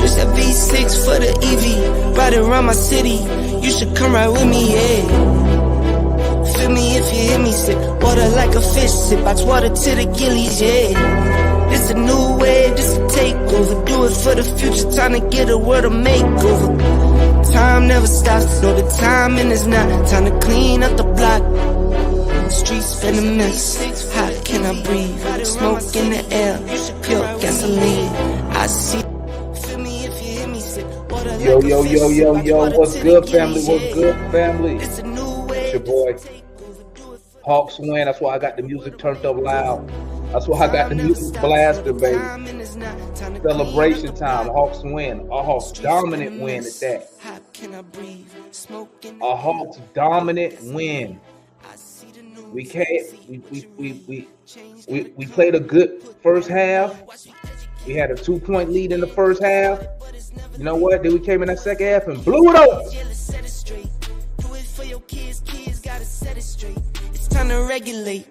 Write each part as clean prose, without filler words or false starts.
Switch that V6 for the EV. Ride it around my city. You should come ride with me, yeah. Feel me if you hear me sip. Water like a fish sip. I water to the gillies, yeah. This a new wave, this a takeover. Do it for the future, time to get a world of makeover. Time never stops, no the timing is not. Time to clean up the block. Streets been a mess. How can I breathe? Smoke in the air, pure gasoline. I see. Yo, what's good, family? What's good, family? It's your boy. Hawks win. That's why I got the music turned up loud. That's why I got the music blasted, baby. Celebration time. Hawks win. A Hawks dominant win at that. A Hawks dominant win. We played a good first half. We had a 2-point lead in the first half. You know what? Then we came in that second half and blew it up. It's time to regulate.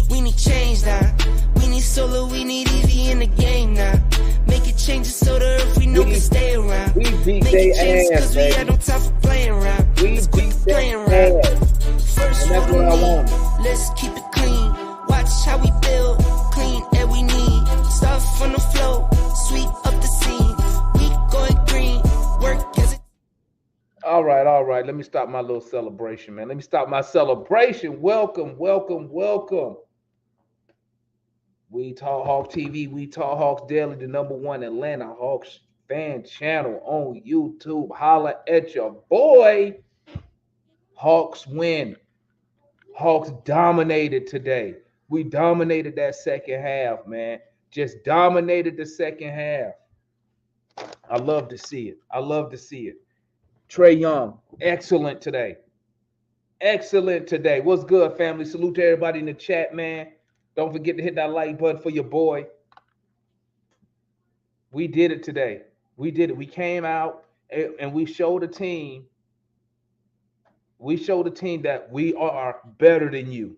We need change now. We need solar, we need EV in the game now. Make it changes so the earth we know can stay around. We beat their ass, we had no time for playing around. We beat their ass. First and that's what I want. Let's keep it clean. Watch how we build. Clean air we need. Stuff from the flow. Sweep up the scene. We going green. Work as it. All right. Let me stop my little celebration, man. Let me stop my celebration. Welcome. We Talk Hawks TV, We Talk Hawks Daily, the #1 Atlanta Hawks fan channel on YouTube. Holla at your boy. Hawks win. Hawks dominated today. We dominated that second half, man. Just dominated the second half. I love to see it. Trae Young, excellent today. What's good, family? Salute to everybody in the chat, man. Don't forget to hit that like button for your boy. We did it today. We came out and we showed the team. That we are better than you.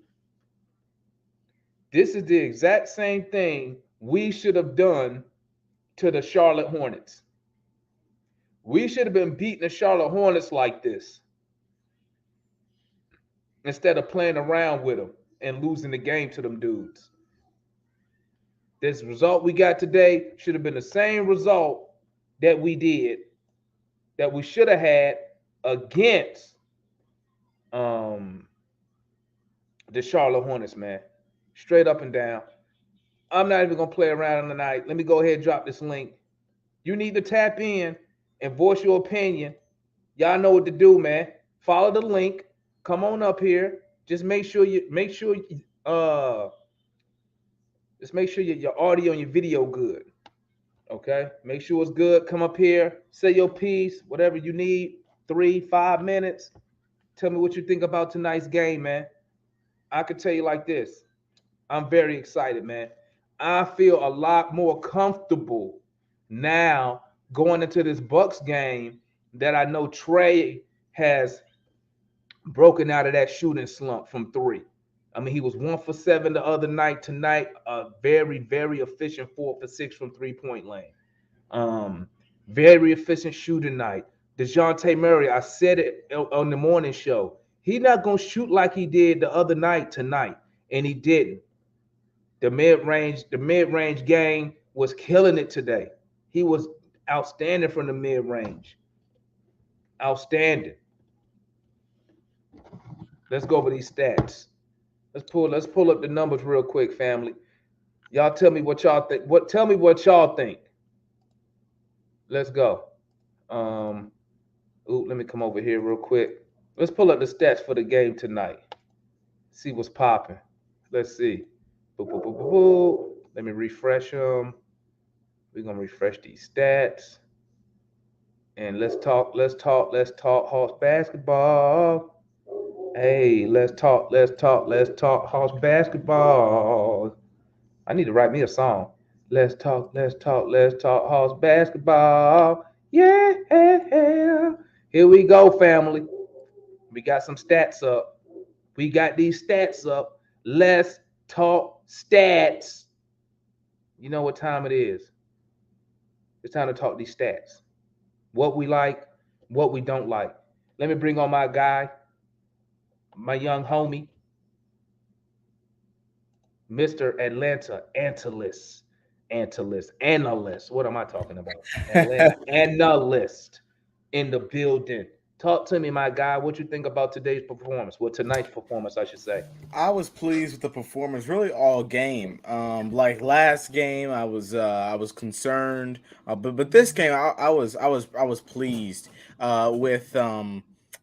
This is the exact same thing we should have done to the Charlotte Hornets. We should have been beating the Charlotte Hornets like this instead of playing around with them and losing the game to them dudes. This result we got today should have been the same result that we should have had against the Charlotte Hornets, man. Straight up and down. I'm not even going to play around tonight. Let me go ahead and drop this link. You need to tap in and voice your opinion. Y'all know what to do, man. Follow the link. Come on up here. Just make sure your audio and your video good. Okay? Make sure it's good. Come up here. Say your piece. Whatever you need. 3-5 minutes. Tell me what you think about tonight's game, man. I could tell you like this. I'm very excited, man. I feel a lot more comfortable now going into this Bucks game that I know Trae has broken out of that shooting slump from 3. I mean, he was 1 for 7 the other night. Tonight, a very, very efficient 4 for 6 from 3-point lane. Very efficient shooting night. DeJounte Murray, I said it on the morning show. He's not going to shoot like he did the other night tonight, and he didn't. The mid-range game was killing it today. He was outstanding from the mid-range. Outstanding. Let's go over these stats. Let's pull up the numbers real quick, family. Y'all tell me what y'all think. Tell me what y'all think. Let's go. Let me come over here real quick. Let's pull up the stats for the game tonight. See what's popping. Let's see. Let me refresh them. We're gonna refresh these stats. And let's talk Hawks basketball. Hey, let's talk Hawks basketball. I need to write me a song. Let's talk Hawks basketball. Yeah. Here we go, family. We got some stats up. We got these stats up. Let's talk stats. You know what time it is. It's time to talk these stats. what we like, what we don't like. Let me bring on my guy, my young homie, Mr. Atlanta Analyst. What am I talking about? Atlanta Analyst in the building. Talk to me, my guy. What you think about today's performance? Well, tonight's performance, I should say. I was pleased with the performance, really all game. Like last game, I was concerned, but this game, I was pleased with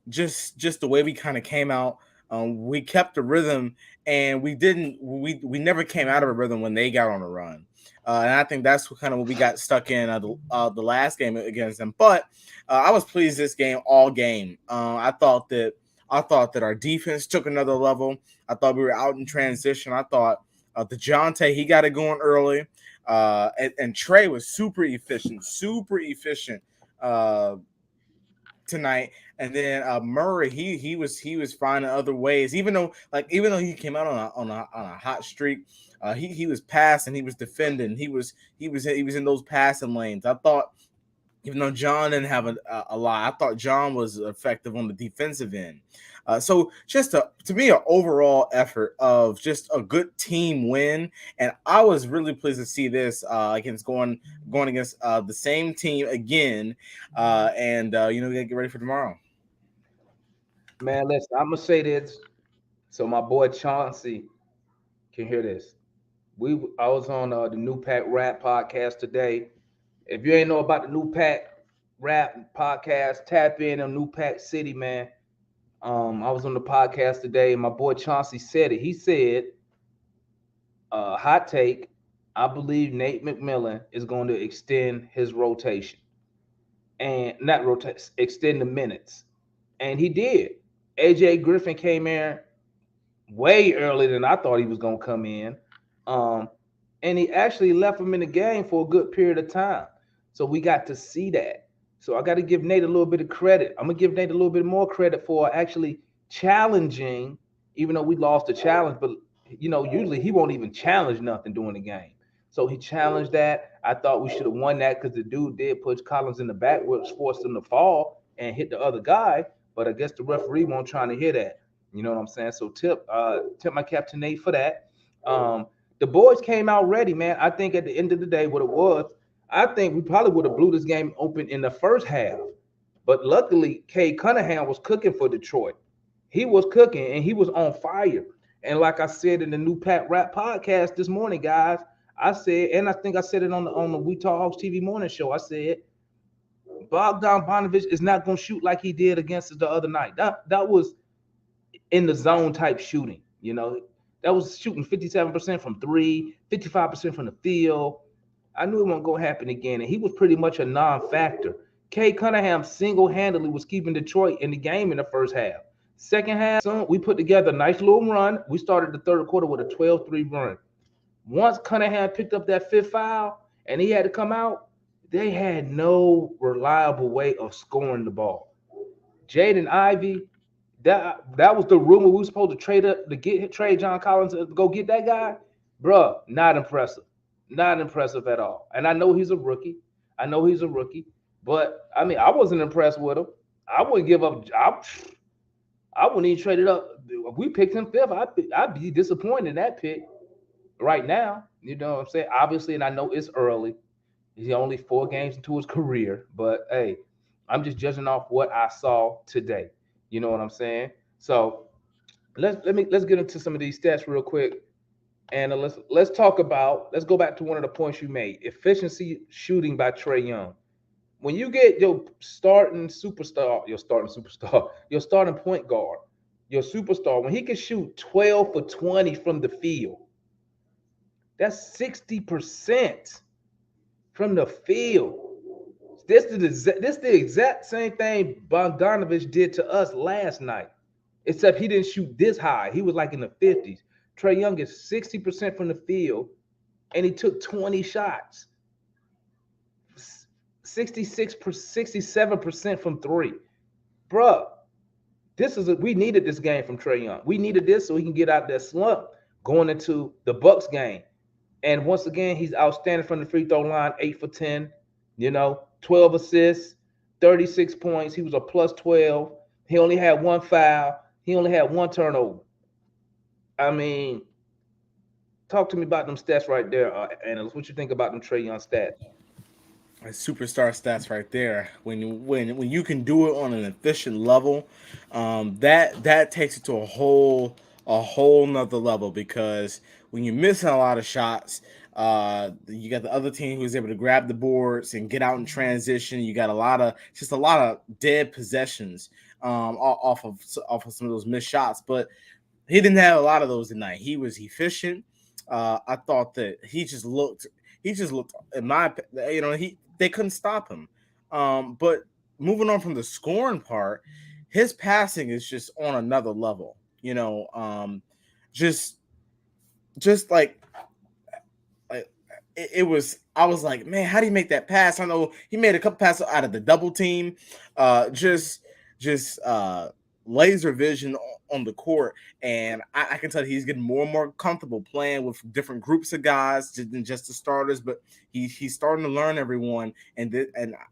just the way we kind of came out. We kept the rhythm, and we never came out of a rhythm when they got on a run. And I think that's kind of what we got stuck in the last game against them. But I was pleased this game all game. I thought that our defense took another level. I thought we were out in transition. I thought DeJounte, he got it going early. And Trey was super efficient tonight. And then Murray, he was finding other ways. Even though he came out on a hot streak, he was passing, he was defending, he was in those passing lanes. I thought, even though John didn't have a lot, I thought John was effective on the defensive end. So just to me, an overall effort of just a good team win, and I was really pleased to see this against going against the same team again, and we gotta get ready for tomorrow. Man, listen, I'm gonna say this so my boy Chauncey can hear this. I was on the New Pack Rap podcast today. If you ain't know about the New Pack Rap podcast, tap in on New Pack City, man. I was on the podcast today, and my boy Chauncey said it. He said, hot take, I believe Nate McMillan is going to extend his rotation. And not rotate, extend the minutes. And he did. AJ Griffin came in way earlier than I thought he was going to come in. And he actually left him in the game for a good period of time. So we got to see that. So I got to give Nate a little bit of credit. I'm going to give Nate a little bit more credit for actually challenging, even though we lost the challenge. But, usually he won't even challenge nothing during the game. So he challenged that. I thought we should have won that because the dude did push Collins in the back, which forced him to fall and hit the other guy. But I guess the referee won't trying to hear that. You know what I'm saying? So tip my captain Nate for that. The boys came out ready, man. I think at the end of the day, what it was, I think we probably would have blew this game open in the first half. But luckily, Cade Cunningham was cooking for Detroit. He was cooking, and he was on fire. And like I said in the New Pack Rap podcast this morning, guys, I said, and I think I said it on the We Talk Hawks TV morning show, I said, Bogdan Bogdanovic is not going to shoot like he did against us the other night. That was in the zone type shooting, That was shooting 57% from three, 55% from the field. I knew it wasn't going to happen again, and he was pretty much a non-factor. Cade Cunningham single-handedly was keeping Detroit in the game in the first half. Second half, we put together a nice little run. We started the third quarter with a 12-3 run. Once Cunningham picked up that fifth foul and he had to come out, they had no reliable way of scoring the ball. Jaden Ivey, that was the rumor we were supposed to trade John Collins to go get that guy. Bruh, not impressive. Not impressive at all. And I know he's a rookie. But, I wasn't impressed with him. I wouldn't give up. I wouldn't even trade it up. If we picked him fifth, I'd be disappointed in that pick right now. You know what I'm saying? Obviously, and I know it's early. He's only 4 games into his career. But, hey, I'm just judging off what I saw today. You know what I'm saying? So let's get into some of these stats real quick. And let's go back to one of the points you made. Efficiency shooting by Trae Young. When you get your starting point guard, your superstar, when he can shoot 12 for 20 from the field, that's 60% from the field. This is the exact same thing Bogdanovic did to us last night, except he didn't shoot this high. He was like in the 50s. Trae Young is 60% from the field, and he took 20 shots. 67% from three. Bruh, we needed this game from Trae Young. We needed this so he can get out that slump going into the Bucks game. And once again, he's outstanding from the free throw line, 8 for 10, 12 assists, 36 points. He was a plus 12. He only had one foul. He only had one turnover. I mean, talk to me about them stats right there, analyst. What you think about them Trae Young stats? Superstar stats right there. When you can do it on an efficient level, that takes it to a whole nother level, because when you're missing a lot of shots, you got the other team who's able to grab the boards and get out in transition. You got a lot of dead possessions off of some of those missed shots, but he didn't have a lot of those tonight. He was efficient. I thought that he just looked in my, they couldn't stop him. But moving on from the scoring part, his passing is just on another level. Just like it was. I was like, man, how do you make that pass? I know he made a couple passes out of the double team. Just laser vision on the court, and I can tell he's getting more and more comfortable playing with different groups of guys than just the starters. But he's starting to learn everyone. And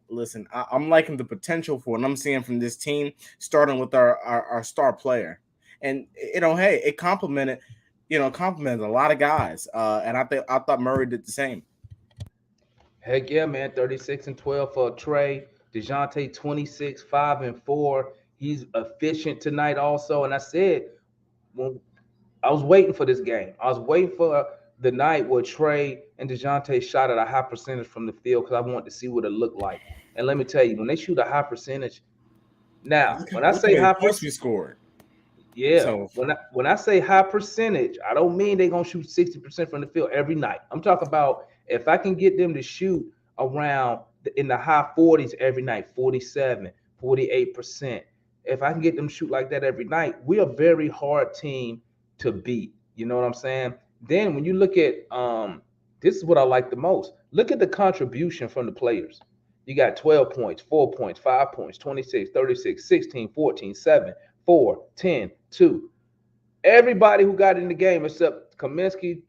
listen, I'm liking the potential for what I'm seeing from this team, starting with our star player. And hey, it complimented a lot of guys. And I thought Murray did the same. Heck yeah, man. 36 and 12 for Trey. DeJounte 26, 5 and 4. He's efficient tonight also. And I said, when I was waiting for this game, I was waiting for the night where Trey and DeJounte shot at a high percentage from the field, because I wanted to see what it looked like. And let me tell you, when they shoot a high percentage, now when I Look how say many high points percentage, we scored. yeah, So when I say high percentage, I don't mean they're gonna shoot 60% from the field every night. I'm talking about if I can get them to shoot around in the high 40s every night, 47, 48%. If I can get them to shoot like that every night, we're a very hard team to beat. You know what I'm saying? Then when you look at this is what I like the most. Look at the contribution from the players. You got 12 points, 4 points, 5 points, 26, 36, 16, 14, 7, 4, 10, 2. Everybody who got in the game except Kaminsky,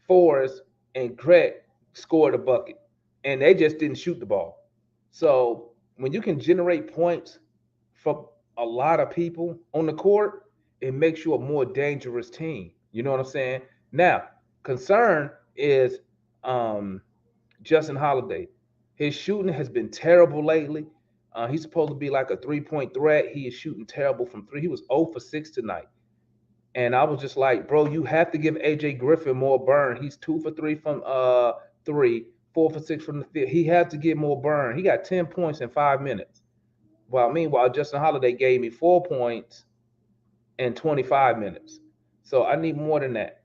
Forrest, and Greg scored a bucket. And they just didn't shoot the ball. So when you can generate points from a lot of people on the court, it makes you a more dangerous team. You know what I'm saying? Now, concern is Justin Holiday. His shooting has been terrible lately. He's supposed to be like a 3-point threat. He is shooting terrible from three. He was 0 for 6 tonight. And I was just like, bro, you have to give AJ Griffin more burn. He's 2 for 3 from three, 4 for 6 from the field. He had to get more burn. He got 10 points in 5 minutes. Well, meanwhile, Justin Holiday gave me 4 points in 25 minutes. So I need more than that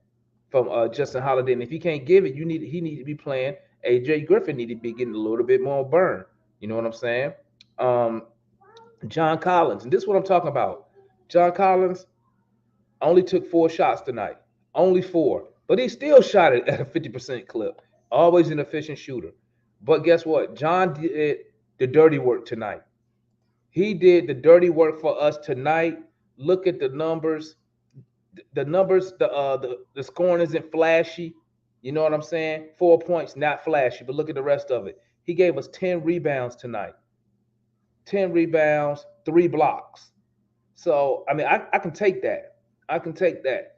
from Justin Holiday. And if he can't give it, he need to be playing. AJ Griffin need to be getting a little bit more burn. You know what I'm saying? Um, John Collins, and this is what I'm talking about. John Collins only took 4 shots tonight, only 4, but he still shot it at a 50% clip. Always an efficient shooter. But guess what? John did the dirty work tonight. He did the dirty work for us tonight. Look at the numbers. The numbers, the scoring isn't flashy. You know what I'm saying? 4 points, not flashy, but look at the rest of it. He gave us 10 rebounds tonight. 10 rebounds, 3 blocks. So, I mean, I can take that. I can take that.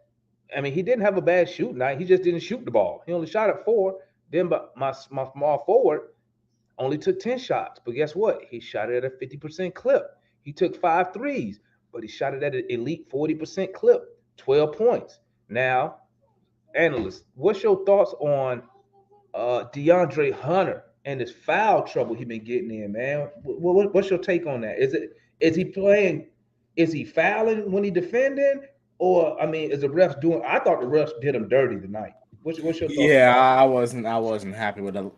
I mean, he didn't have a bad shoot night. He just didn't shoot the ball. He only shot at 4. Then, but my small forward only took 10 shots. But guess what? He shot it at a 50% clip. He took 5 threes, but he shot it at an elite 40% clip, 12 points. Now, analyst, what's your thoughts on DeAndre Hunter and this foul trouble he been getting in, man? What's your take on that? Is he playing? Is he fouling when he defending, or I mean, is the refs doing? I thought the refs did him dirty tonight. What's your thoughts? Yeah, I wasn't happy with a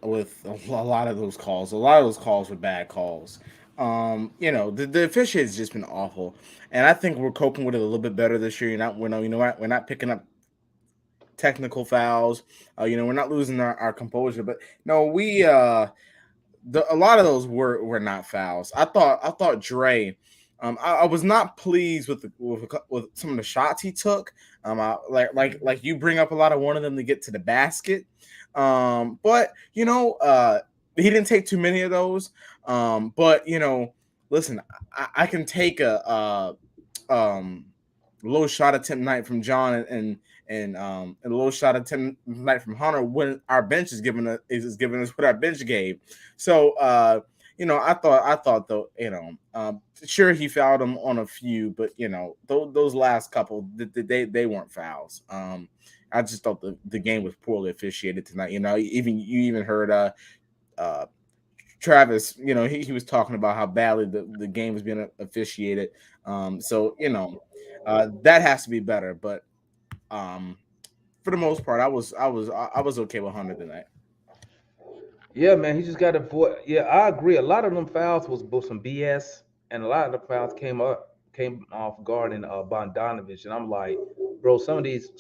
lot of those calls. A lot of those calls were bad calls. The officiating has just been awful, and I think we're coping with it a little bit better this year. We're not picking up technical fouls. We're not losing our composure, but no, a lot of those were not fouls. I thought Dre. I was not pleased with some of the shots he took. Like you bring up a lot of one of them to get to the basket. But he didn't take too many of those. But listen, I can take a low shot attempt night from John and a low shot attempt night from Hunter when our bench is giving us what our bench gave. So I thought though, sure he fouled him on a few, but those last couple they weren't fouls. I just thought the game was poorly officiated tonight. You even heard uh Travis, he was talking about how badly the game was being officiated. That has to be better. But for the most part, I was okay with Hunter tonight. Yeah, man, he just got to avoid. Yeah, I agree. A lot of them fouls was some BS, and a lot of the fouls came off guard in Bogdanovich, and I'm like, bro, some of these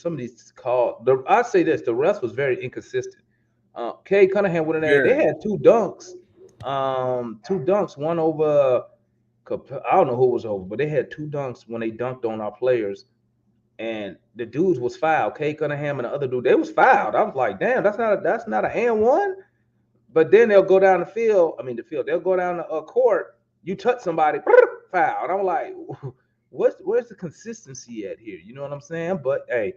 called. I say this, the rest was very inconsistent. Kay Cunningham went in there. They Very. had two dunks, one over. I don't know who was over, but they had two dunks when they dunked on our players, and the dudes was fouled. Kay Cunningham and the other dude, they was fouled. I was like, damn, that's not an and one. But then they'll go down the field. I mean, the field. They'll go down the court. You touch somebody, foul. And I'm like, where's the consistency at here? You know what I'm saying? But hey,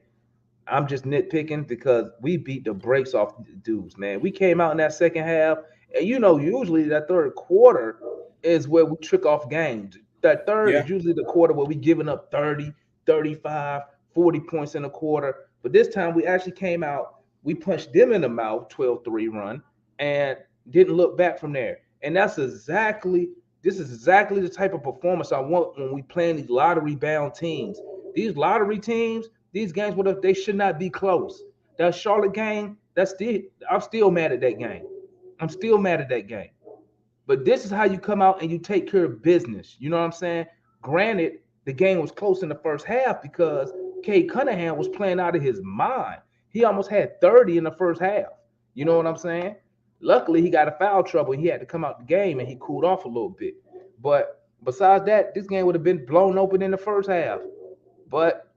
I'm just nitpicking because we beat the brakes off the dudes, man. We came out in that second half, and usually that third quarter is where we trick off games. That third Yeah. is usually the quarter where we giving up 30, 35, 40 points in a quarter. But this time we actually came out, we punched them in the mouth, 12-3 run, and didn't look back from there. And this is exactly the type of performance I want when we playing these lottery bound teams. These lottery teams, these games, they should not be close. That Charlotte game, I'm still mad at that game. I'm still mad at that game. But this is how you come out and you take care of business. You know what I'm saying? Granted, the game was close in the first half because Cade Cunningham was playing out of his mind. He almost had 30 in the first half. You know what I'm saying? Luckily, he got a foul trouble and he had to come out the game and he cooled off a little bit. But besides that, this game would have been blown open in the first half. But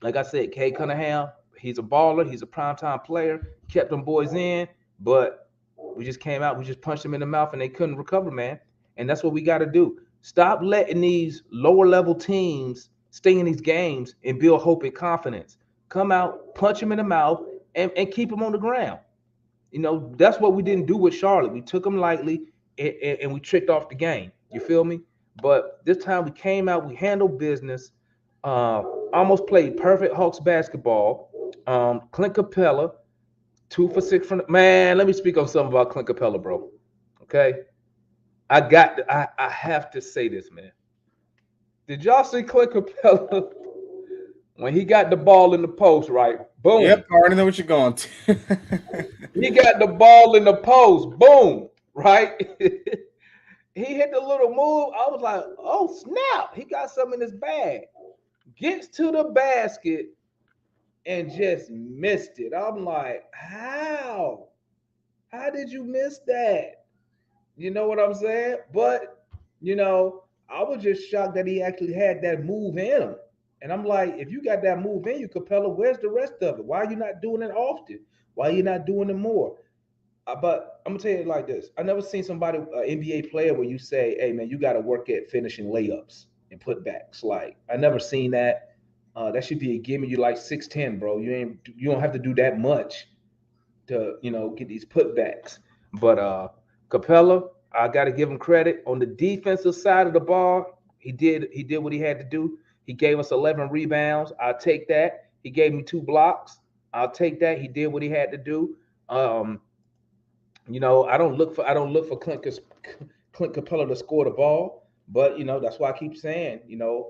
like I said, Cade Cunningham, he's a baller. He's a primetime player. Kept them boys in, but we just came out. We just punched them in the mouth, and they couldn't recover, man. And that's what we got to do. Stop letting these lower level teams stay in these games and build hope and confidence. Come out, punch them in the mouth, and keep them on the ground. That's what we didn't do with Charlotte. We took them lightly, and we tricked off the game. You feel me? But this time we came out, we handled business. Almost played perfect Hawks basketball. Clint Capella, 2 for 6 from man. Let me speak on something about Clint Capella, bro. Okay, I have to say this, man. Did y'all see Clint Capella when he got the ball in the post? Right, boom. Yep, I already know what you're going to. He got the ball in the post, boom. Right. He hit the little move. I was like, oh snap! He got something in his bag. Gets to the basket and just missed it. I'm like, how? How did you miss that? You know what I'm saying? But, I was just shocked that he actually had that move in him. And I'm like, if you got that move in you, Capella, where's the rest of it? Why are you not doing it often? Why are you not doing it more? But I'm gonna tell you like this: I never seen somebody, NBA player, where you say, "Hey, man, you got to work at finishing layups and putbacks." Like I never seen that. That should be a gimme. You like 6'10", bro. You don't have to do that much to get these putbacks. But Capella, I got to give him credit on the defensive side of the ball. He did what he had to do. He gave us 11 rebounds. I'll take that. He gave me 2 blocks. I'll take that. He did what he had to do. I don't look for Clint Capella to score the ball, but that's why I keep saying,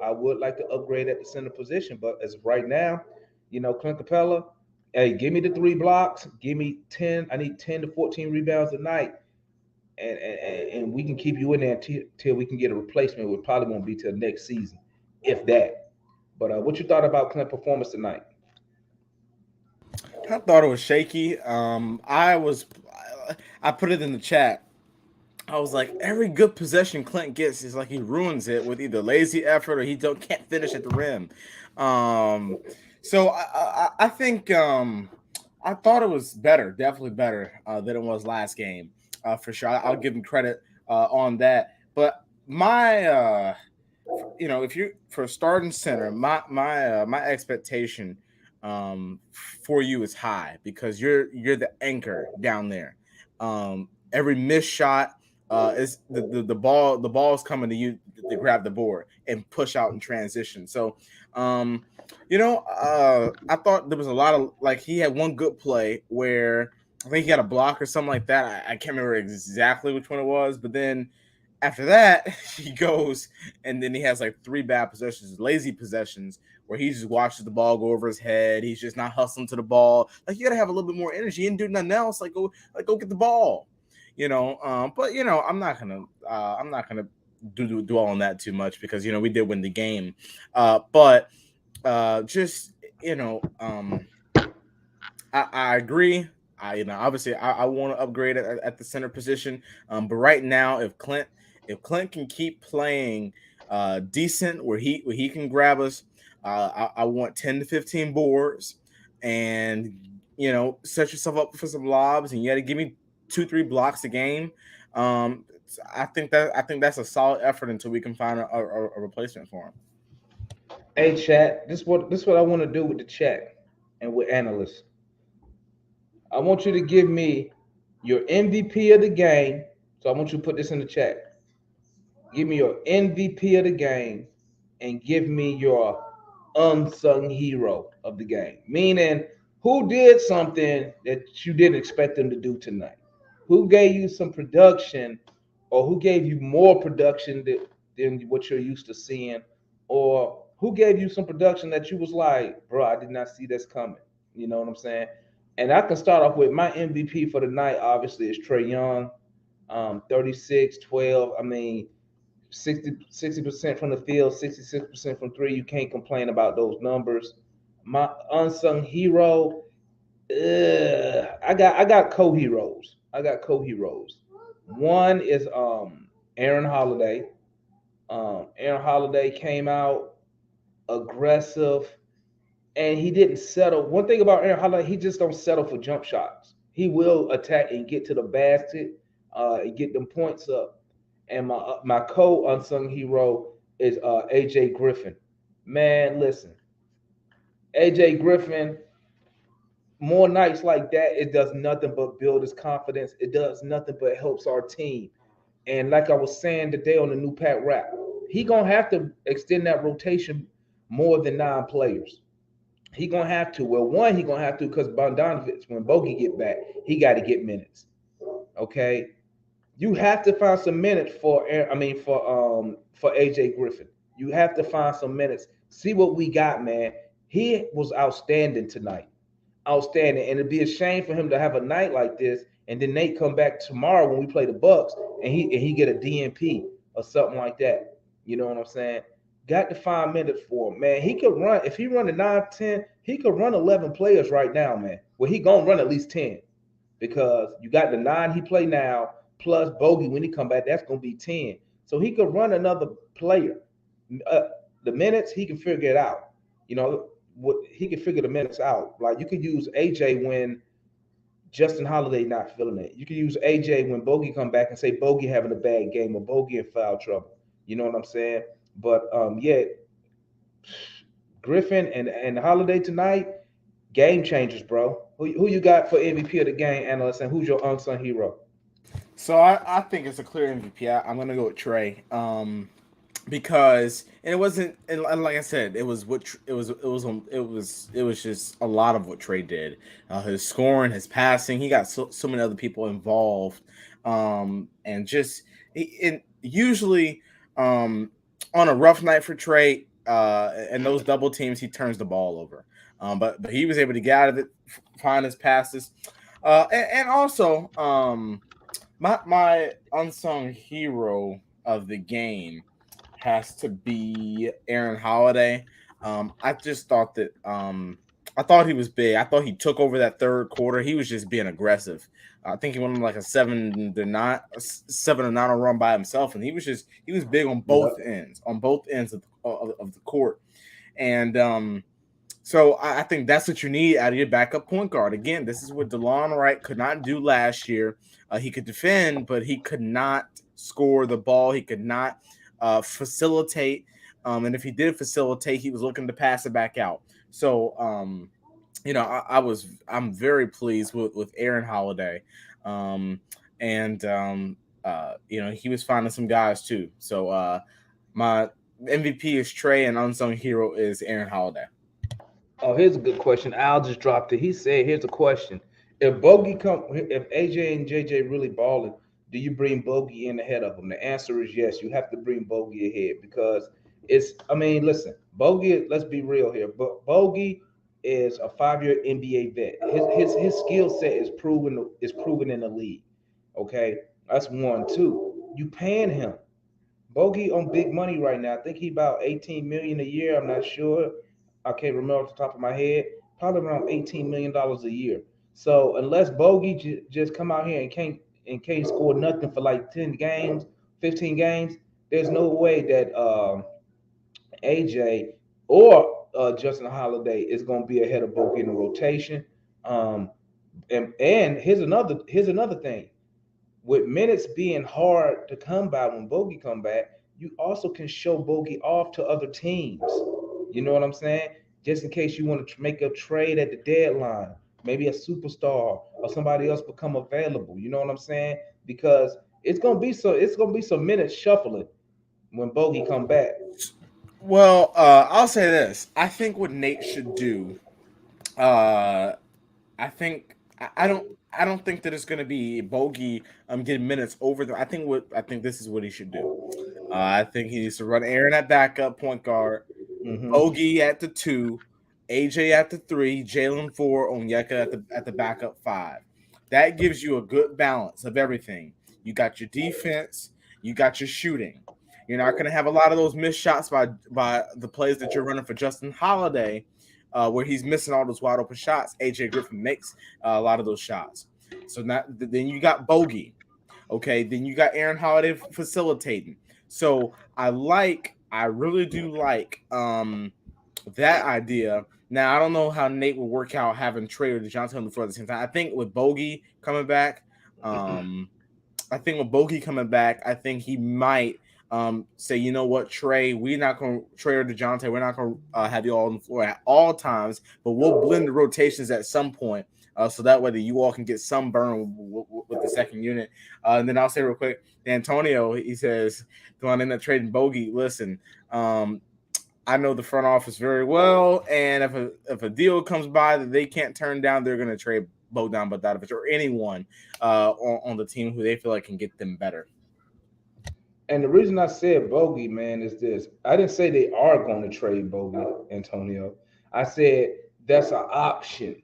I would like to upgrade at the center position, but as of right now, Clint Capella, hey, give me the 3 blocks, give me 10. I need 10 to 14 rebounds a night, and we can keep you in there till we can get a replacement. It probably won't be till next season, if that. But what you thought about Clint performance tonight? I thought it was shaky. I put it in the chat. I was like, every good possession Clint gets is like he ruins it with either lazy effort or can't finish at the rim. So I think I thought it was better, definitely better than it was last game, for sure. I'll give him credit on that. But my if you're for starting center, my expectation for you is high because you're the anchor down there. Every missed shot is the ball's coming to you to grab the board and push out in transition. So I thought there was a lot of like he had one good play where I think he had a block or something like that. I can't remember exactly which one it was, but then after that, he goes and then he has like three bad possessions, lazy possessions, where he just watches the ball go over his head. He's just not hustling to the ball. Like you gotta have a little bit more energy and do nothing else. Like go get the ball. But I'm not gonna dwell on that too much because we did win the game. But just I agree. Obviously I want to upgrade at the center position. But right now, if Clint can keep playing decent where he can grab us, I want 10 to 15 boards, and set yourself up for some lobs, and you got to give me 2-3 blocks a game. I think that's a solid effort until we can find a replacement for him. Hey, chat. This what I want to do with the chat and with analysts. I want you to give me your MVP of the game. So I want you to put this in the chat. Give me your MVP of the game and give me your unsung hero of the game. Meaning, who did something that you didn't expect them to do tonight? Who gave you some production, or who gave you more production than what you're used to seeing? Or who gave you some production that you was like, bro, I did not see this coming. You know what I'm saying? And I can start off with my MVP for the night, obviously, is Trey Young, 36, 12. I mean, 60% from the field, 66% from three. You can't complain about those numbers. My unsung hero, I got co-heroes. I got co-heroes. One is Aaron Holiday. Aaron Holiday came out aggressive, and he didn't settle. One thing about Aaron Holiday, he just don't settle for jump shots. He will attack and get to the basket, and get them points up. And my co unsung hero is AJ Griffin. Man, listen, AJ Griffin. More nights like that, it does nothing but build his confidence. It does nothing but helps our team. And like I was saying today on the new Pat Rap, he gonna have to extend that rotation more than 9 players. He gonna have to. Well, one, he gonna have to because Bogdanovich, when Bogey get back, he got to get minutes. Okay, you have to find some minutes for AJ Griffin. You have to find some minutes. See what we got, man. He was outstanding tonight. Outstanding. And it'd be a shame for him to have a night like this, and then Nate come back tomorrow when we play the Bucks, and he get a DNP or something like that. You know what I'm saying? Got to find minutes for him, man. He could run if he run a 9-10, he could run 11 players right now, man. Well, he gonna run at least 10 because you got the 9 he play now plus Bogey when he come back. That's gonna be 10. So he could run another player. Uh, the minutes he can figure it out. You know, he can figure the minutes out. Like you could use AJ when Justin Holiday not feeling it. You could use AJ when Bogey come back and say Bogey having a bad game or Bogey in foul trouble. You know what I'm saying? But yeah, Griffin and Holiday tonight, game changers, bro. Who you got for MVP of the game, analyst, and who's your unsung hero? So I think it's a clear MVP. I'm gonna go with Trey. Because and it wasn't and like I said, it was just a lot of what Trey did. His scoring, his passing, he got so many other people involved, and just usually on a rough night for Trey, and those double teams, he turns the ball over. But he was able to get out of it, find his passes, and also my unsung hero of the game has to be Aaron Holiday. I just thought that I thought he was big. I thought he took over that third quarter. He was just being aggressive. I think he went on like a 7-9 run by himself, and he was big on both ends of the court. And so I think that's what you need out of your backup point guard. Again, this is what DeLon Wright could not do last year. He could defend, but he could not score the ball. He could not facilitate. And if he did facilitate, he was looking to pass it back out. So, I'm very pleased with Aaron Holiday. Um, and he was finding some guys too. So my MVP is Trey, and unsung hero is Aaron Holiday. Oh, here's a good question. Al just dropped it. He said, "Here's a question: if AJ and JJ really balling, do you bring Bogey in ahead of them?" The answer is yes. You have to bring Bogey ahead because it's. I mean, listen, Bogey. Let's be real here. But Bogey is a 5-year NBA vet. His skill set is proven in the league. Okay, that's one. Two, you paying him. Bogey on big money right now. I think he about 18 million a year. I'm not sure. I can't remember off the top of my head. Probably around $18 million a year. So unless Bogey just come out here and can't score nothing for like 10 games, 15 games, there's no way that AJ or Justin Holiday is going to be ahead of Bogey in the rotation. Um, and here's another thing with minutes being hard to come by when Bogey come back, you also can show Bogey off to other teams. You know what I'm saying? Just in case you want to make a trade at the deadline, maybe a superstar or somebody else become available. You know what I'm saying? Because it's gonna be some minutes shuffling when Bogey come back. Well, I'll say this. I think what Nate should do. Uh, I don't think that it's going to be Bogey getting minutes over them. I think this is what he should do. I think he needs to run Aaron at backup point guard, Hmm. Bogey at the 2, AJ at the 3, Jalen 4, Onyeka at the backup 5. That gives you a good balance of everything. You got your defense, you got your shooting. You're not going to have a lot of those missed shots by the plays that you're running for Justin Holiday, where he's missing all those wide open shots. AJ Griffin makes a lot of those shots. So now, then you got Bogey. Okay, then you got Aaron Holiday facilitating. So I really do like that idea. Now I don't know how Nate will work out having Trey or DeJounte on the floor at the same time. I think with Bogey coming back, um, I think he might say, you know what, Trey, Trey or DeJounte, we're not gonna have you all on the floor at all times, but we'll blend the rotations at some point. So that way that you all can get some burn with the second unit. And then I'll say real quick, Antonio, he says, do I end up trading Bogey? Listen, I know the front office very well, and if a deal comes by that they can't turn down, they're going to trade Bogdan Bogdanovic or anyone on the team who they feel like can get them better. And the reason I said Bogey, man, is this. I didn't say they are going to trade Bogey, Antonio. I said that's an option.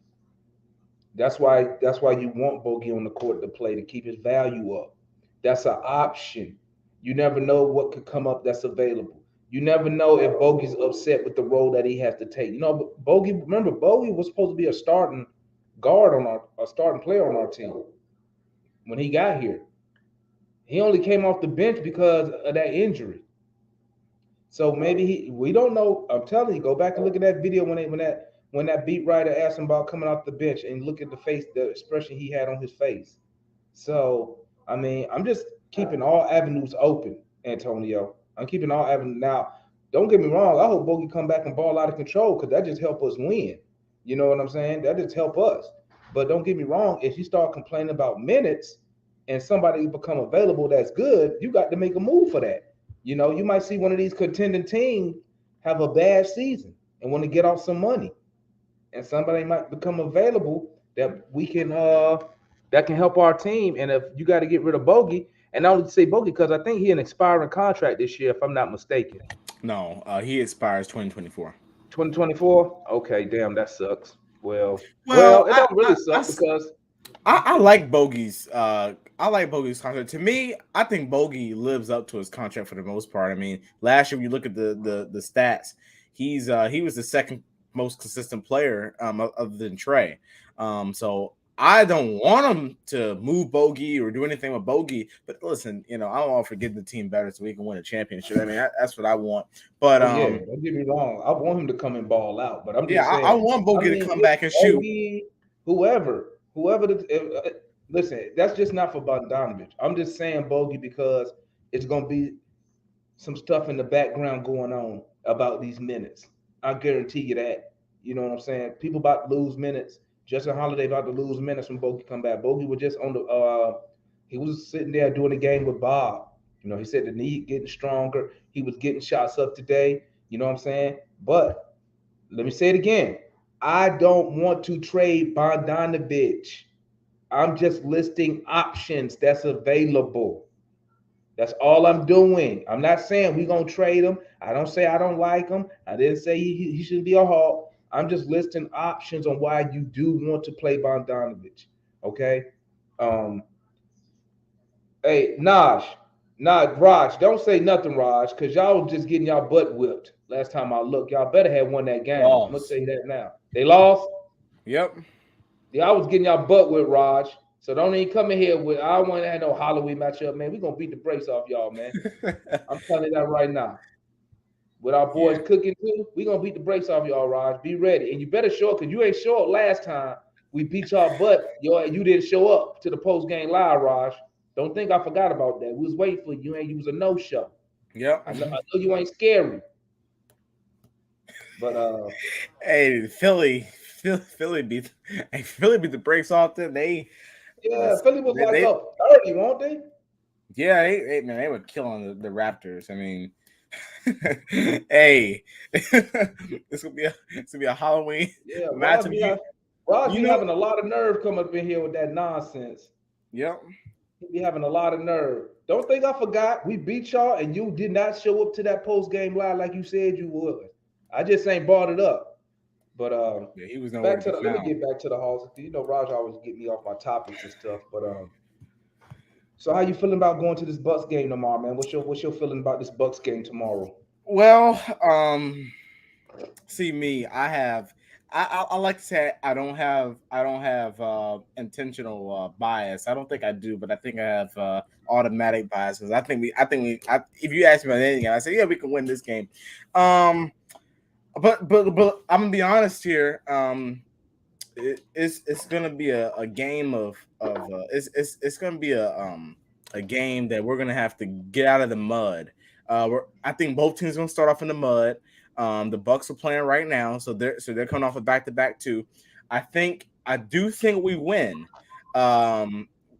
That's why you want Bogey on the court to play to keep his value up. That's an option. You never know what could come up that's available. You never know if Bogey's upset with the role that he has to take. Bogey. Remember, Bogey was supposed to be a starting guard a starting player on our team when he got here. He only came off the bench because of that injury. So maybe we don't know. I'm telling you, go back and look at that video when that beat writer asked him about coming off the bench and look at the expression he had on his face. So I mean, I'm just keeping all avenues open, Antonio. I'm keeping all avenues. Now, don't get me wrong. I hope Bogey come back and ball out of control because that just help us win. You know what I'm saying? That just help us. But don't get me wrong. If you start complaining about minutes and somebody become available that's good, you got to make a move for that. You might see one of these contending teams have a bad season and want to get off some money, and somebody might become available that can help our team. And if you got to get rid of Bogey, and I only say Bogey because I think he an expiring contract this year, if I'm not mistaken. No, he expires 2024. 2024. Okay, damn, that sucks. Well, Well, it don't really suck because I like Bogey's. I like Bogey's contract. To me, I think Bogey lives up to his contract for the most part. I mean, last year when you look at the stats, he was the second most consistent player other than Trey. So I don't want him to move Bogey or do anything with Bogey. But listen, I'm all for getting the team better so we can win a championship. I mean, that's what I want. But oh yeah, don't get me wrong. I want him to come and ball out, but I'm yeah, just I saying. want I Bogey to mean, come if back and shoot. Bogey, whoever. Listen, that's just not for Bogdanovich. I'm just saying Bogey because it's gonna be some stuff in the background going on about these minutes. I guarantee you that. You know what I'm saying? People about to lose minutes. Justin Holiday about to lose minutes when Bogey come back. Bogey was just on the he was sitting there doing the game with Bob. You know, he said the knee getting stronger. He was getting shots up today. You know what I'm saying? But let me say it again. I don't want to trade Bogdanovich. I'm just listing options that's available. That's all I'm doing. I'm not saying we're going to trade him. I don't say I don't like him. I didn't say he should be a Hawk. I'm just listing options on why you do want to play Bogdanovich. Okay? Um, hey, Raj, don't say nothing, Raj, because y'all was just getting y'all butt whipped last time I looked. Y'all better have won that game. I'm going to tell you that now. They lost? Yep. Yeah, I was getting y'all butt with Raj. So don't even come in here with I don't want to have no Halloween matchup, man. We're gonna beat the brakes off y'all, man. I'm telling you that right now. With our boys cooking too, we're gonna beat the brakes off y'all, Raj. Be ready. And you better show up because you ain't show up last time. We beat y'all butt. You didn't show up to the post game live, Raj. Don't think I forgot about that. We was waiting for you, and you was a no-show. Yep. I know you ain't scary. But hey, Philly beat the brakes off them. Philly was like up 30, won't they? Yeah, they were killing the Raptors. I mean, hey, it's gonna be a Halloween matchup. Raj be having a lot of nerve coming up in here with that nonsense. Yep. He be having a lot of nerve. Don't think I forgot. We beat y'all and you did not show up to that post game live like you said you would. I just ain't brought it up. But he was let me get back to the halls. You know, Raj always get me off my topics and stuff. But so how you feeling about going to this Bucks game tomorrow, man? What's your feeling about this Bucks game tomorrow? Well, see me, I like to say I don't have intentional bias. I don't think I do, but I think I have automatic bias because if you ask me about anything, I say yeah, we can win this game. But I'm gonna be honest here. It's gonna be a game of it's gonna be a game that we're gonna have to get out of the mud. I think both teams are gonna start off in the mud. The Bucks are playing right now, so they're coming off a back-to-back too. I do think we win.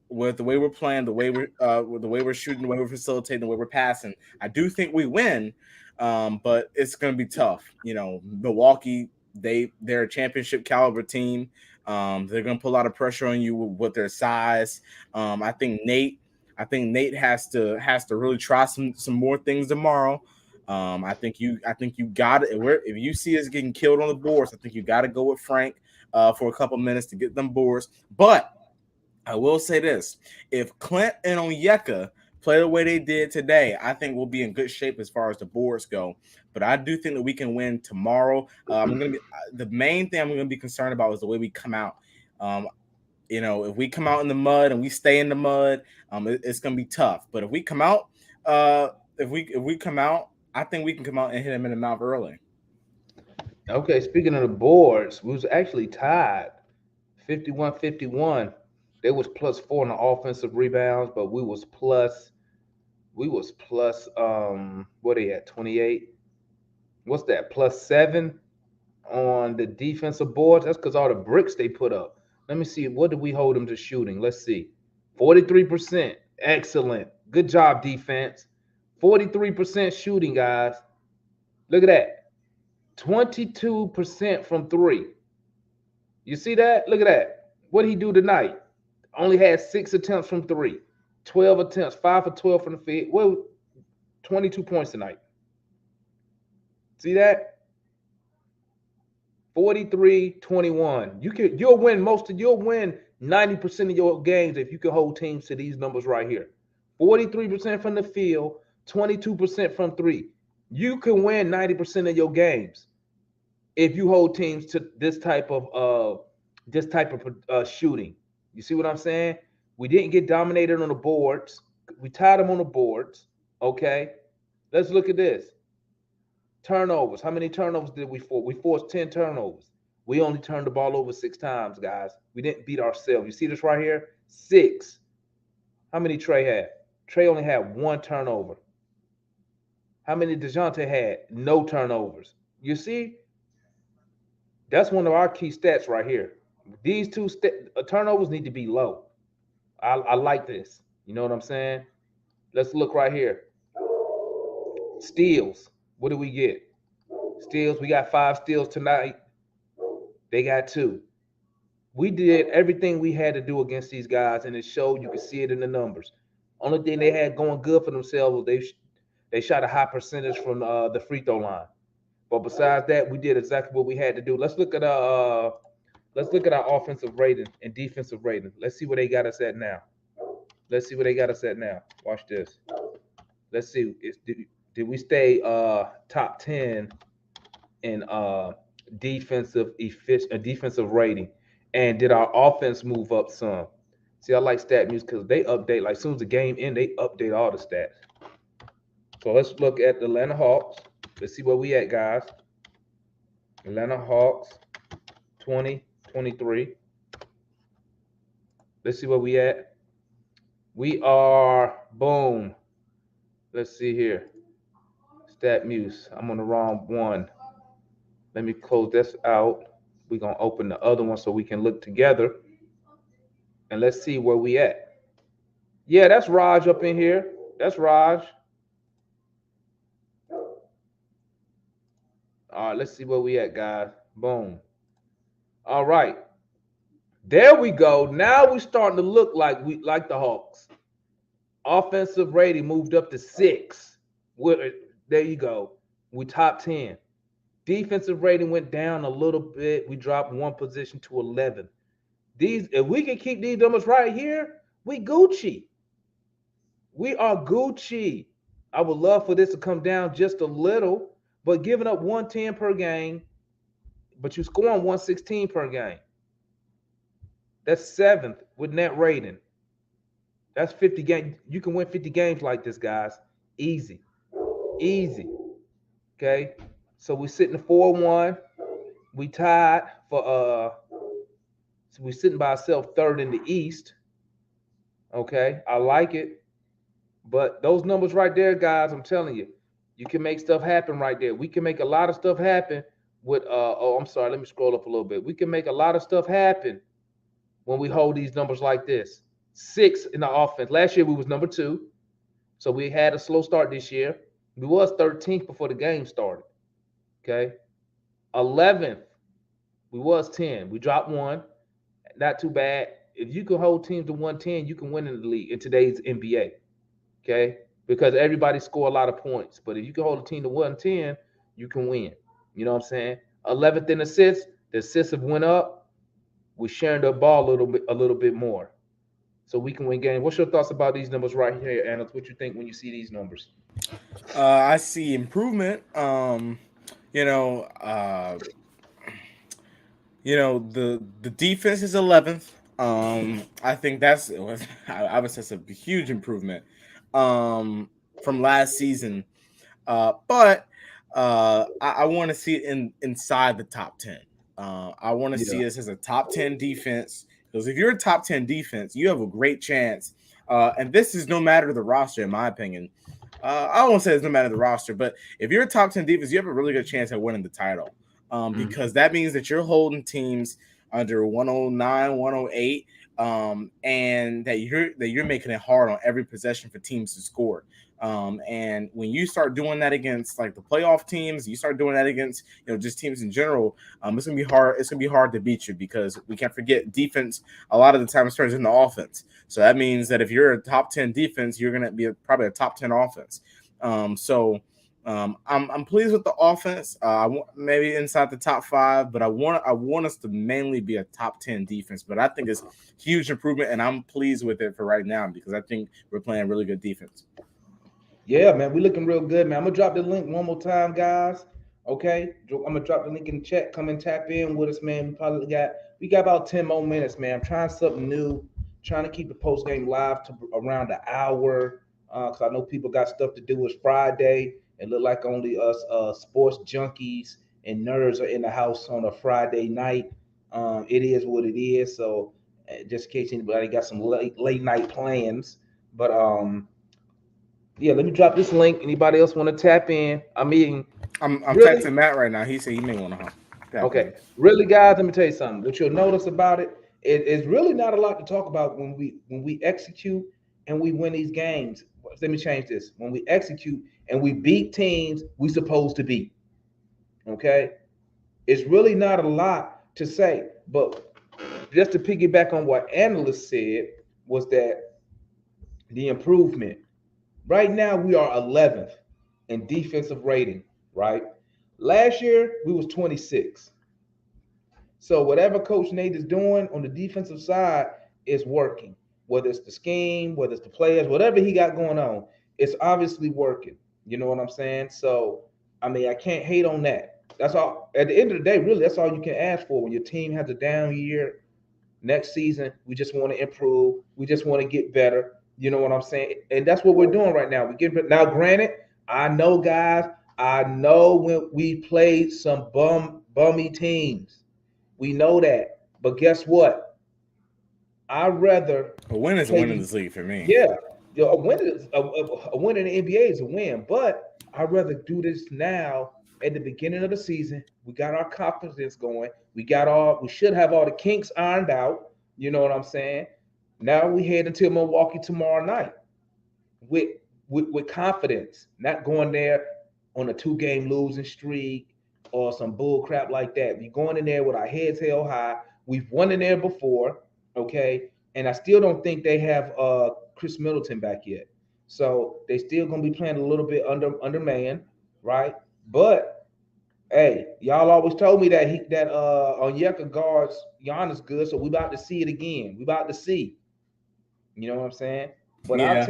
With the way we're playing, with the way we're shooting, the way we're facilitating, the way we're passing, I do think we win. But it's going to be tough. You know, Milwaukee, they're a championship caliber team. They're going to put a lot of pressure on you with their size. I think Nate has to really try some more things tomorrow. I think you got it. If you see us getting killed on the boards, I think you got to go with Frank for a couple minutes to get them boards. But I will say this: if Clint and Onyeka play the way they did today, I think we'll be in good shape as far as the boards go. But I do think that we can win tomorrow. The main thing I'm going to be concerned about is the way we come out. You know, if we come out in the mud and we stay in the mud, it's going to be tough. But if we come out, if we come out, I think we can come out and hit them in the mouth early. Okay, speaking of the boards, we was actually tied 51-51. They was +4 in the offensive rebounds, but we was plus what they at 28. What's that? +7 on the defensive boards. That's because all the bricks they put up. Let me see. What did we hold them to shooting? Let's see. 43%. Excellent. Good job, defense. 43% shooting, guys. Look at that. 22% from three. You see that? Look at that. What did he do tonight? Only had 6 attempts from three. 12 attempts, 5 for 12 from the field. Well, 22 points tonight. See that? 43-21. You'll win 90% of your games if you can hold teams to these numbers right here. 43% from the field, 22% from three. You can win 90% of your games if you hold teams to this type of shooting. You see what I'm saying? We didn't get dominated on the boards. We tied them on the boards. Okay. Let's look at this. Turnovers. How many turnovers did we force? We forced 10 turnovers. We only turned the ball over 6 times, guys. We didn't beat ourselves. You see this right here? 6. How many Trey had? Trey only had 1 turnover. How many DeJounte had? No turnovers. You see, that's one of our key stats right here. These two turnovers need to be low. I like this. You know what I'm saying? Let's look right here. Steals. What do we get? Steals. We got 5 steals tonight. They got 2. We did everything we had to do against these guys, and it showed. You can see it in the numbers. Only thing they had going good for themselves was they shot a high percentage from the free throw line. But besides that, we did exactly what we had to do. Let's look at our offensive rating and defensive rating. Let's see where they got us at now. Let's see where they got us at now. Watch this. Let's see. Did we stay top 10 in defensive rating? And did our offense move up some? See, I like stat news because they update, like as soon as the game ends, they update all the stats. So let's look at the Atlanta Hawks. Let's see where we at, guys. Atlanta Hawks 2023. Let's see where we at. We are, boom. Let's see here. Stat Muse. I'm on the wrong one. Let me close this out. We're going to open the other one so we can look together. And let's see where we at. Yeah, that's Raj up in here. That's Raj. All right, let's see where we at, guys. Boom. All right. There we go. Now we're starting to look like we like the Hawks. Offensive rating moved up to 6. There you go. We top 10. Defensive rating went down a little bit. We dropped 1 position to 11. If we can keep these numbers right here, we Gucci. We are Gucci. I would love for this to come down just a little, but giving up 110 per game, but you scoring 116 per game. That's 7th with net rating. That's 50 games. You can win 50 games like this, guys. Easy. Easy. Okay. So we're sitting 4-1. We tied for so we're sitting by ourselves 3rd in the East. Okay. I like it. But those numbers right there, guys, I'm telling you, you can make stuff happen right there. We can make a lot of stuff happen with I'm sorry, let me scroll up a little bit. We can make a lot of stuff happen when we hold these numbers like this. 6 in the offense. Last year we was number 2. So we had a slow start this year. We was 13th before the game started. Okay. 11th. We was 10. We dropped 1. Not too bad. If you can hold teams to 110, you can win in the league in today's NBA. Okay. Because everybody score a lot of points. But if you can hold a team to 110, you can win. You know what I'm saying? 11th in assists. The assists have went up. We're sharing the ball a little bit more. So we can win games. What's your thoughts about these numbers right here, Anna? What you think when you see these numbers? I see improvement. The defense is 11th. I think I would say it's a huge improvement from last season. But I want to see it inside the top 10. I want to see us as a top 10 defense, because if you're a top 10 defense, you have a great chance. And this is no matter the roster, in my opinion. I won't say it's no matter the roster, but if you're a top 10 defense, you have a really good chance at winning the title, because that means that you're holding teams under 109, 108, and that you're making it hard on every possession for teams to score. And when you start doing that against like the playoff teams, you start doing that against just teams in general, it's gonna be hard. It's gonna be hard to beat you, because we can't forget defense a lot of the time turns into offense. So that means that if you're a top 10 defense, you're gonna be probably a top 10 offense. I'm pleased with the offense. I want maybe inside the top 5, but I want us to mainly be a top 10 defense. But I think it's huge improvement, and I'm pleased with it for right now, because I think we're playing really good defense. Yeah, man, we're looking real good, man. I'm gonna drop the link one more time, guys. Okay, I'm gonna drop the link in the chat. Come and tap in with us, man. We got about 10 more minutes, man. I'm trying something new. Trying to keep the post game live to around an hour, because I know people got stuff to do. It's Friday. It look like only us sports junkies and nerds are in the house on a Friday night. It is what it is. So just in case anybody got some late night plans, but Yeah, let me drop this link. Anybody else want to tap in? I mean, I'm really? texting Matt right now. He said he may want to tap Okay, in. really, guys. Let me tell you something. What you'll notice about it, it's really not a lot to talk about when we execute and we win these games. Let me change this. When we execute and we beat teams we supposed to beat. Okay, it's really not a lot to say. But just to piggyback on what analysts said was that the improvement. Right now we are 11th in defensive rating. Right. Last year we was 26. So whatever Coach Nate is doing on the defensive side is working. Whether it's the scheme, whether it's the players, whatever he got going on, it's obviously working. You know what I'm saying? So I mean, I can't hate on that. That's all. At the end of the day, really, that's all you can ask for when your team has a down year. Next season, we just want to improve. We just want to get better. You know what I'm saying? And that's what we're doing right now. We get now. Granted, I know, guys. I know when we played some bummy teams. We know that. But guess what? I'd rather A win is a play win in these. this league for me. Yeah, a win in the NBA is a win. But I'd rather do this now at the beginning of the season. We got our confidence going. We should have all the kinks ironed out. You know what I'm saying? Now we head into Milwaukee tomorrow night with with confidence, not going there on a 2 game losing streak or some bull crap like that. We going in there with our heads held high. We've won in there before, okay? And I still don't think they have Chris Middleton back yet. So they still gonna be playing a little bit under man, right? But hey, y'all always told me that Onyeka guards Giannis good, so we about to see it again. We about to see. You know what I'm saying? But Yeah.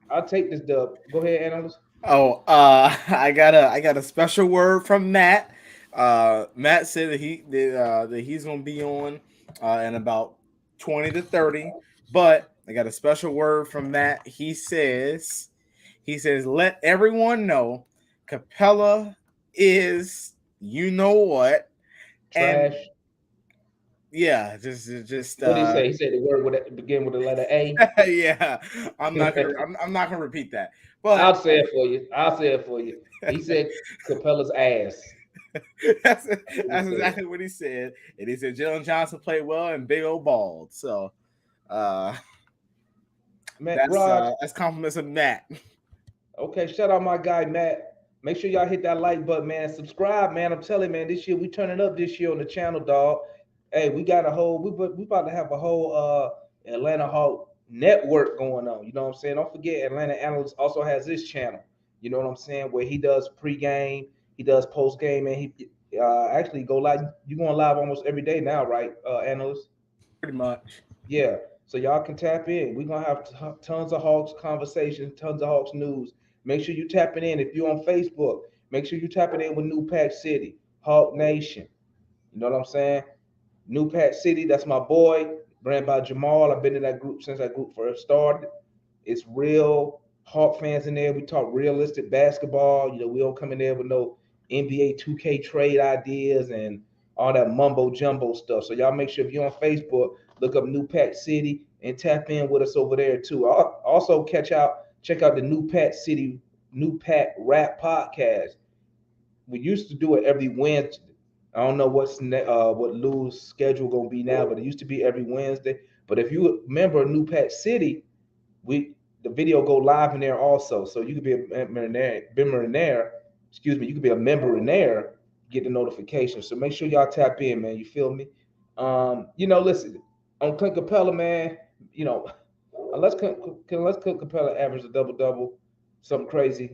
I'll take this dub. Go ahead, analyst. Oh, I got a special word from Matt. Matt said that he's gonna be on in about 20 to 30. But I got a special word from Matt. He says let everyone know Capella is you know what, and Trash. yeah, just What did he say? He said the word would begin with the letter A. yeah. I'm not gonna repeat that, but I'll say it for you. I'll say it for you. He said Capella's ass. that's That's what he that's said. exactly what he said. And he said Jalen Johnson played well and big old bald. So uh Matt Raj. that's compliments of Matt. Okay, shout out my guy Matt. Make sure y'all hit that like button, man. Subscribe, man. I'm telling you, man, this year we turning up this year on the channel, dog. Hey, we got a whole we about to have a whole Atlanta Hawk network going on. You know what I'm saying? Don't forget Atlanta Analyst also has this channel. You know what I'm saying? Where he does pregame, he does postgame, and he actually go live. You going live almost every day now, right, analyst? Pretty much. Yeah. So y'all can tap in. We're gonna have tons of Hawks conversations, tons of Hawks news. Make sure you tapping in. If you're on Facebook, make sure you tapping in with New Pack City, Hawk Nation. You know what I'm saying? New Pack City, that's my boy, ran by Jamal. I've been in that group since that group first started. It's real Hawk fans in there. We talk realistic basketball. You know, we don't come in there with no NBA 2K trade ideas and all that mumbo jumbo stuff. So y'all make sure if you're on Facebook, look up New Pack City and tap in with us over there too. Also check out the New Pack Rap Podcast. We used to do it every Wednesday. I don't know what Lou's schedule gonna be now, but it used to be every Wednesday. But if you remember New Pack City, we the video go live in there also, so you could be member in there. Excuse me, you could be a member in there, get the notification. So make sure y'all tap in, man. You feel me? Listen on Clint Capella, man. You know, unless Clint Capella average a double double, something crazy.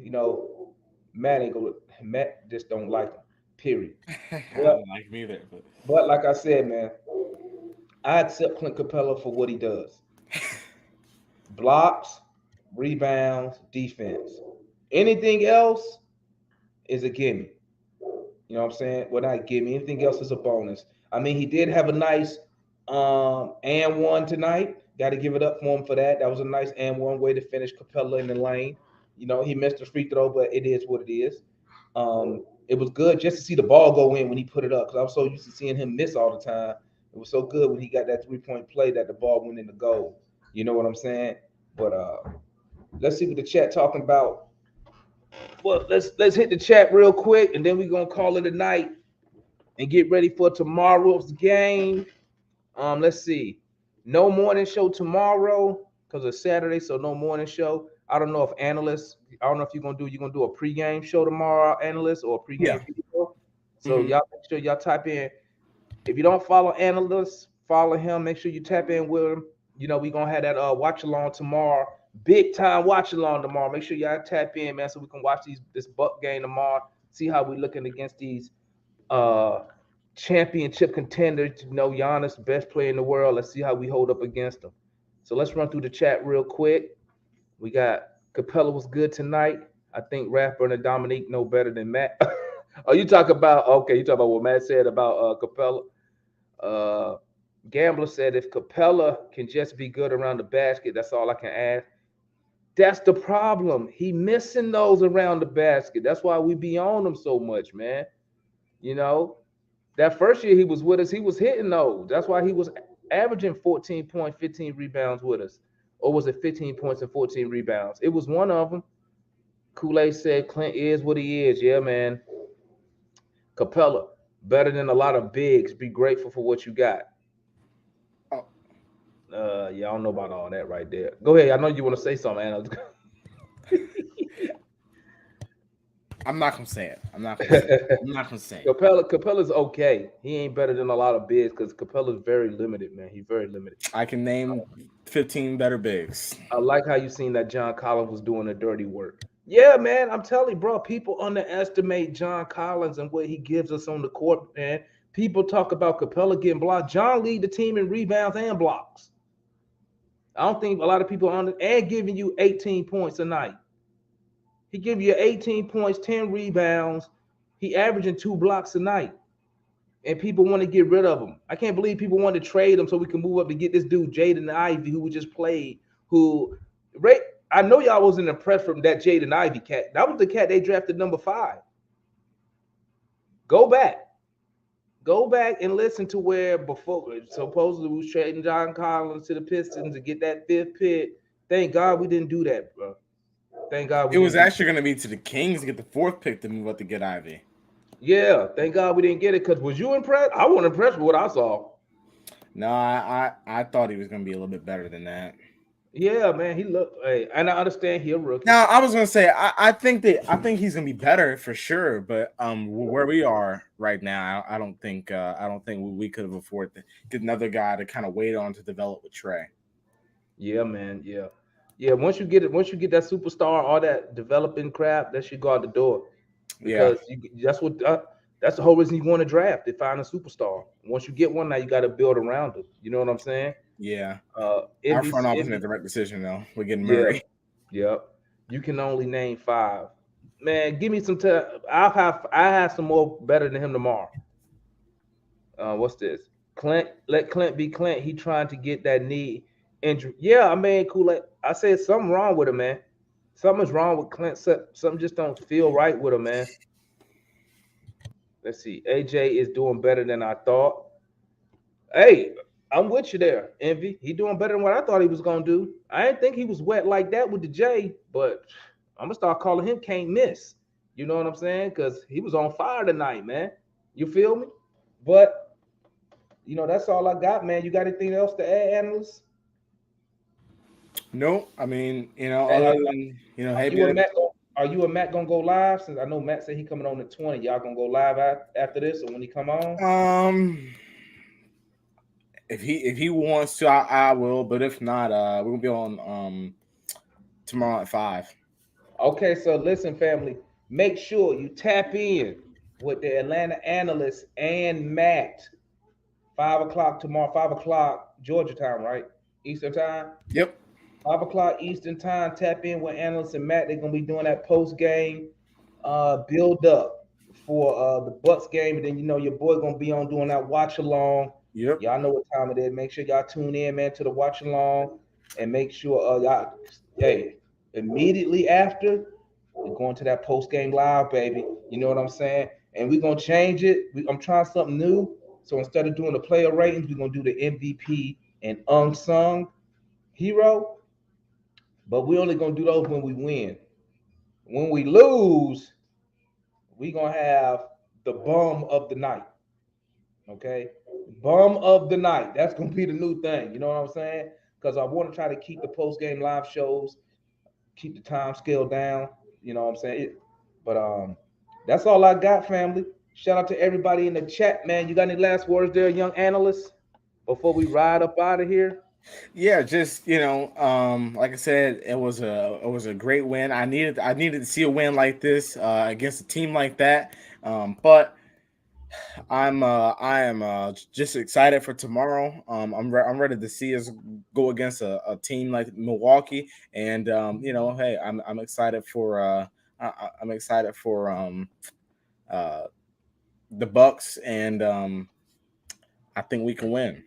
Matt ain't gonna. Matt just don't like him. Period. I But don't like me there, but like I said, man, I accept Clint Capella for what he does. Blocks, rebounds, defense. Anything else is a gimme. You know what I'm saying? Well, not gimme. Anything else is a bonus. I mean, he did have a nice and one tonight. Got to give it up for him for that. That was a nice and one way to finish Capella in the lane. He missed the free throw, but it is what it is. It was good just to see the ball go in when he put it up because I was so used to seeing him miss all the time. It was so good when he got that 3-point play that the ball went in the goal. You know what I'm saying? But Let's see what the chat talking about. Well, let's hit the chat real quick, and then we're gonna call it a night and get ready for tomorrow's game. Let's see. No morning show tomorrow because it's Saturday, so no morning show. I don't know if analysts. I don't know if you're gonna do a pregame show tomorrow, analysts, or a Yeah. pregame video. So Mhm. y'all make sure y'all type in. If you don't follow analysts, follow him. Make sure you tap in with him. You know, we're gonna have that watch along tomorrow. Big time watch along tomorrow. Make sure y'all tap in, man, so we can watch this Buck game tomorrow. See how we looking against these uh championship contenders. You know, Giannis, best player in the world. Let's see how we hold up against them. So let's run through the chat real quick. We got Capella was good tonight. I think Rathburn and Dominique know better than Matt. Oh, you talk about okay, you talk about what Matt said about Capella. Uh, Gambler said if Capella can just be good around the basket, that's all I can ask. That's the problem. He missing those around the basket. That's why we be on him so much, man. You know, that first year he was with us, he was hitting those. That's why he was averaging 14 points, 15 rebounds with us. Or was it 15 points and 14 rebounds? It was one of them. Kool-Aid said Clint is what he is. Yeah, man. Capella, better than a lot of bigs. Be grateful for what you got. Oh, Yeah, I don't know about all that right there. Go ahead. I know you want to say something, Anna. I'm not gonna say it. I'm not gonna say it. I'm not gonna say it. Capella's okay. He ain't better than a lot of bigs because Capella's very limited, man. He's very limited. I can name 15 better bigs. I like how you seen that John Collins was doing the dirty work. Yeah, man. I'm telling you, bro. People underestimate John Collins and what he gives us on the court, man. People talk about Capella getting blocked. John lead the team in rebounds and blocks. I don't think a lot of people on and giving you 18 points a night. He give you 18 points, 10 rebounds. He averaging 2 blocks a night. And people want to get rid of him. I can't believe people want to trade him so we can move up to get this dude, Jaden Ivey, who we just played, who I know y'all wasn't impressed from that Jaden Ivey cat. That was the cat they drafted number 5. Go back. Go back and listen to where before supposedly we was trading John Collins to the Pistons to get that 5th pick. Thank God we didn't do that, bro. Thank God It was actually going to be to the Kings to get the 4th pick to move up to get Ivy. Yeah, thank God we didn't get it. Because was you impressed? I wasn't impressed with what I saw. No, I thought he was going to be a little bit better than that. Yeah, man, he looked. Hey, and I understand he a rookie. Now, I was going to say I think he's going to be better for sure, but where we are right now, I don't think we could have afforded to get another guy to kind of wait on to develop with Trey. Yeah, man. Yeah. Yeah, once you get that superstar, all that developing crap, that should go out the door. Because that's the whole reason you want to draft to find a superstar. Once you get one, now you got to build around them. You know what I'm saying? Yeah. Our front office made the right decision though. We're getting Yeah. Murray. Yep. You can only name 5. Man, give me some time. I have some more better than him tomorrow. What's this? Clint, let Clint be Clint. He trying to get that knee injury. Yeah, I mean, cool. I said something wrong with him, man. Something's wrong with Clint. Something just don't feel right with him, man. Let's see. AJ is doing better than I thought. Hey, I'm with you there, Envy. He doing better than what I thought he was gonna do. I didn't think he was wet like that with the J, but I'm gonna start calling him can't miss. You know what I'm saying? Because he was on fire tonight, man. You feel me? But that's all I got, man. You got anything else to add, analysts? No, I mean, other than Are you and Matt gonna go live? Since I know Matt said he coming on the 20. Y'all gonna go live after this, or when he come on? If he wants to, I will. But if not, we're gonna be on tomorrow at 5. Okay, so listen, family. Make sure you tap in with the Atlanta analysts and Matt. 5 o'clock tomorrow. 5 o'clock Georgia time, right? Eastern time. Yep. 5 o'clock Eastern time. Tap in with analysts and Matt. They're gonna be doing that post game build up for the Bucks game, and then your boy gonna be on doing that watch along. Yep. Y'all know what time it is. Make sure y'all tune in, man, to the watch along, and make sure y'all immediately after we're going to that post game live, baby. You know what I'm saying? And we're gonna change it. I'm trying something new. So instead of doing the player ratings, we're gonna do the MVP and unsung hero But we only gonna do those when we win. When we lose, we gonna have the bum of the night. Okay, bum of the night. That's gonna be the new thing. You know what I'm saying? Because I want to try to keep the post game live shows, keep the time scale down. You know what I'm saying? But that's all I got, family. Shout out to everybody in the chat, man. You got any last words there, young analyst, before we ride up out of here? Yeah, just like I said, it was a great win. I needed to see a win like this against a team like that. But I am just excited for tomorrow. I'm ready to see us go against a team like Milwaukee, and hey, I'm excited for I'm excited for uh, the Bucks, and I think we can win.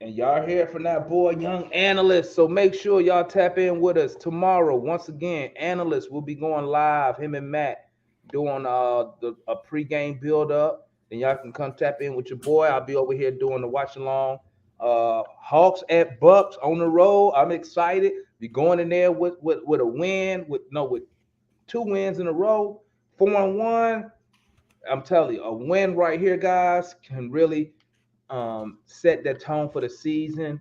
And y'all hear from that boy, young analyst. So make sure y'all tap in with us tomorrow. Once again, analyst will be going live. Him and Matt doing a pregame build up. Then y'all can come tap in with your boy. I'll be over here doing the watch along. Hawks at Bucks on the road. I'm excited. Be going in there with a win, with 2 wins in a row, 4-1. I'm telling you, a win right here, guys, can really set that tone for the season.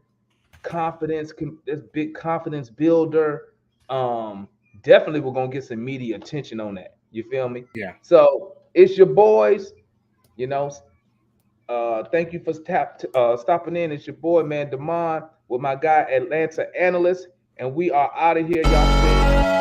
Confidence, this big confidence builder. Um, Definitely, we're gonna get some media attention on that. You feel me? Yeah. So it's your boys. You know, thank you for stopping in. It's your boy, man, Damon, with my guy, Atlanta analyst, and we are out of here, y'all.